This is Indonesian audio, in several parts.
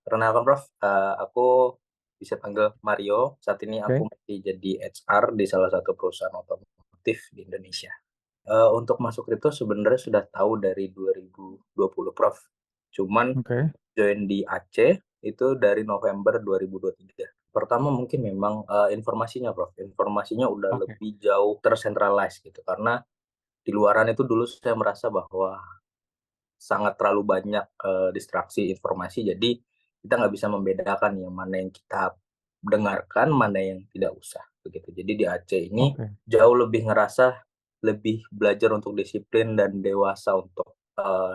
Perkenalkan Prof, aku bisa panggil Mario. Saat ini Oke, aku masih jadi HR di salah satu perusahaan otomotif di Indonesia. Untuk masuk kripto sebenarnya sudah tahu dari 2020 Prof. Cuman oke, join di AC itu dari November 2023. Pertama mungkin memang, informasinya Prof, informasinya udah oke, lebih jauh tersentralize gitu, karena di luaran itu dulu saya merasa bahwa sangat terlalu banyak, distraksi informasi, jadi kita nggak bisa membedakan yang mana yang kita dengarkan, mana yang tidak usah, begitu. Jadi di Aceh ini oke, jauh lebih ngerasa lebih belajar untuk disiplin dan dewasa untuk,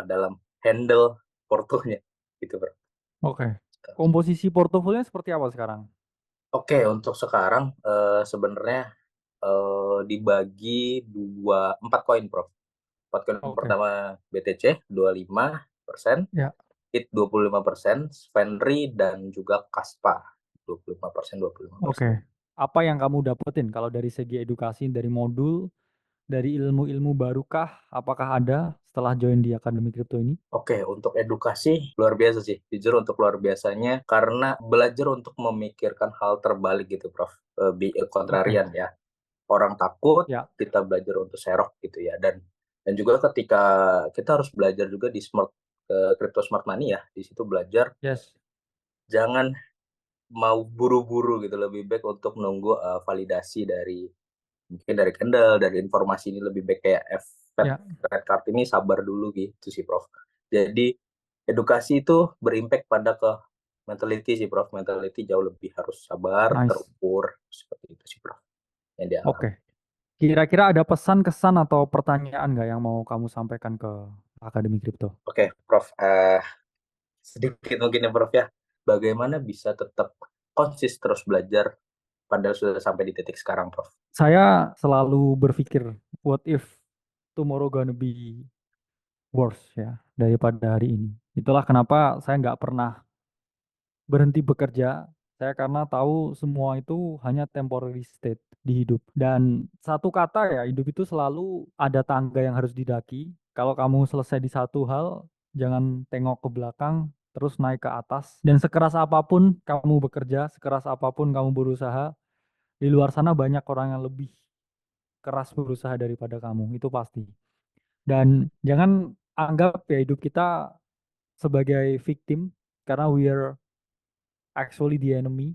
dalam handle portonya, gitu, Bro. oke. Komposisi portofolionya seperti apa sekarang? Oke, untuk sekarang, sebenarnya, dibagi 4 koin, Bro. 4 koin Oke, pertama BTC 25%, ya, IT 25%, Svenry dan juga Kaspa 25%, 25%. oke. Apa yang kamu dapetin kalau dari segi edukasi, dari modul, dari ilmu-ilmu barukah? Apakah ada setelah join di Akademi Kripto ini? Oke, untuk edukasi luar biasa sih, jujur untuk luar biasanya karena belajar untuk memikirkan hal terbalik gitu Prof, Oke, kontrarian ya. Orang takut, ya, kita belajar untuk serok gitu ya, dan juga ketika kita harus belajar juga di crypto smart money ya, di situ belajar yes, jangan mau buru-buru gitu, lebih baik untuk menunggu, validasi dari mungkin dari Kendall, dari informasi ini lebih baik kayak ya, Red Card ini sabar dulu gitu sih, Prof. Jadi edukasi itu berimpact pada ke mentality sih, Prof. Mentality jauh lebih harus sabar, nice. terukur, seperti itu sih, Prof, yang Oke. dialami. Kira-kira ada pesan, kesan, atau pertanyaan nggak yang mau kamu sampaikan ke Akademi Kripto? Oke, Prof, sedikit mungkin ya, Prof, ya. Bagaimana bisa tetap terus belajar padahal sudah sampai di titik sekarang, Prof? Saya selalu berpikir, what if tomorrow gonna be worse ya daripada hari ini. Itulah kenapa saya nggak pernah berhenti bekerja. Saya karena tahu semua itu hanya temporary state di hidup. Dan satu kata ya, hidup itu selalu ada tangga yang harus didaki. Kalau kamu selesai di satu hal, jangan tengok ke belakang, terus naik ke atas. Dan sekeras apapun kamu bekerja, sekeras apapun kamu berusaha, di luar sana banyak orang yang lebih keras berusaha daripada kamu, itu pasti. Dan jangan anggap ya hidup kita sebagai victim karena we are actually the enemy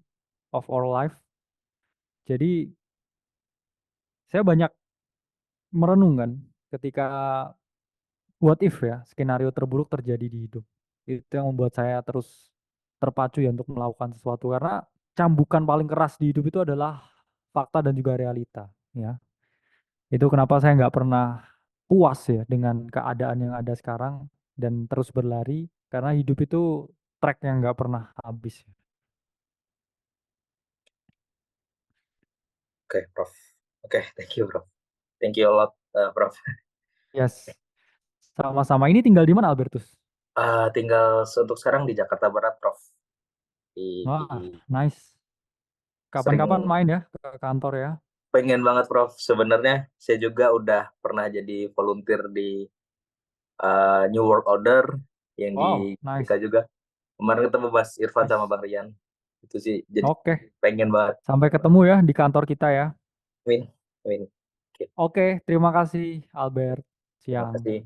of our life. Jadi saya banyak merenung kan ketika what if ya skenario terburuk terjadi di hidup. Itu yang membuat saya terus terpacu ya untuk melakukan sesuatu karena cambukan paling keras di hidup itu adalah fakta dan juga realita ya. Itu kenapa saya nggak pernah puas ya dengan keadaan yang ada sekarang dan terus berlari karena hidup itu track yang nggak pernah habis. Oke, Prof. Oke, thank you, Prof. Thank you a lot, Prof. Yes, sama-sama. Ini tinggal di mana Albertus? Tinggal untuk sekarang di Jakarta Barat, Prof. Di Wah, nice. Kapan-kapan sering main ya ke kantor ya. pengen banget, Prof. Sebenarnya saya juga udah pernah jadi volunteer di New World Order yang Wow, di nice, Amerika juga. Kemarin ketemu Mas Irfan sama nice. Bang Rian. Itu sih jadi Oke, pengen banget. sampai ketemu ya di kantor kita ya. Win, win. Oke, Oke, terima kasih Albert. terima Siang. kasih.